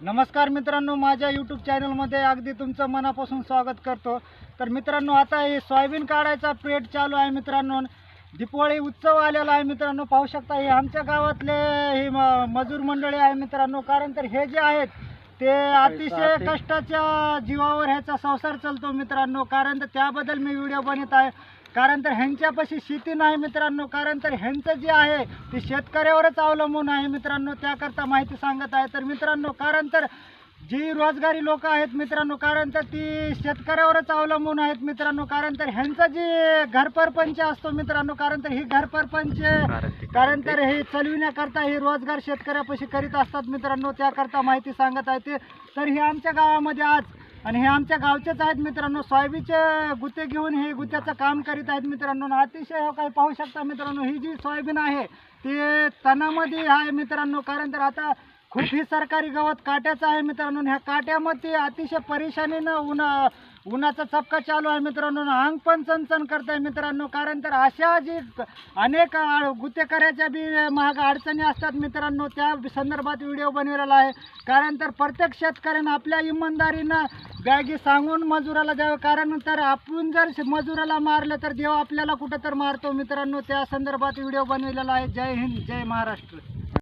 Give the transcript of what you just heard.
नमस्कार मित्रांनो, माझ्या यूट्यूब चॅनलमध्ये अगदी तुमचं मनापासून स्वागत करतो। तर मित्रांनो, आता हे सोयाबीन काढायचा पिरियड चालू आहे मित्रांनो। दीपावली उत्सव आलेला आहे मित्रांनो। पाहू शकता हे आमच्या गावातले ही मजूर मंडळी आहे मित्रांनो। कारण तर हे जे आहेत ते अतिशय कष्टाच्या जीवावर ह्याचा संसार चालतो मित्रांनो। कारण तर त्याबद्दल मी व्हिडिओ बनवत आहे। कारण तर ह्यांच्यापाशी शेती नाही मित्रांनो। कारण तर ह्यांचं जे आहे ते शेतकऱ्यावरच अवलंबून आहे मित्रांनो। त्याकरता माहिती सांगत आहे। तर मित्रांनो, कारण तर जी रोजगारी लोक आहेत मित्रांनो, कारण तर ती शेतकऱ्यावरच अवलंबून आहेत मित्रांनो। कारण तर ह्यांचं जे घरपरपंच असतो मित्रांनो, कारण तर ही घरपरपंच कारण तर हे चालविण्याकरता हे रोजगार शेतकऱ्यापाशी करीत असतात मित्रांनो। त्याकरता माहिती सांगत आहे ते। तर हे आमच्या गावामध्ये आज आणि हे आमच्या गावचेच आहेत मित्रांनो। सोयाबीनचे गुत्ते घेऊन हे गुत्त्याचं काम करीत आहेत मित्रांनो। अतिशय काही पाहू शकता मित्रांनो, ही जी सोयाबीन आहे ते तणामध्ये आहे मित्रांनो। कारण तर आता खूप ही सरकारी गवत काट्याचं आहे मित्रांनो। ह्या काट्यामध्ये अतिशय परेशानीनं उन्हाचा चपका चालू आहे मित्रांनो। अंग पण चणचण करत आहे मित्रांनो। कारण तर अशा जी अनेक गुत्तेकऱ्याच्या बी महाग अडचणी असतात मित्रांनो, त्या संदर्भात व्हिडिओ बनवलेला आहे। कारण तर प्रत्येक शेतकऱ्यानं आपल्या इमानदारीनं बॅगी सांगून मजुराला द्यावं। कारण तर आपण जर मजुराला मारलं तर देव आपल्याला कुठं तर मारतो मित्रांनो। त्या संदर्भात व्हिडिओ बनवलेला आहे। जय हिंद, जय महाराष्ट्र।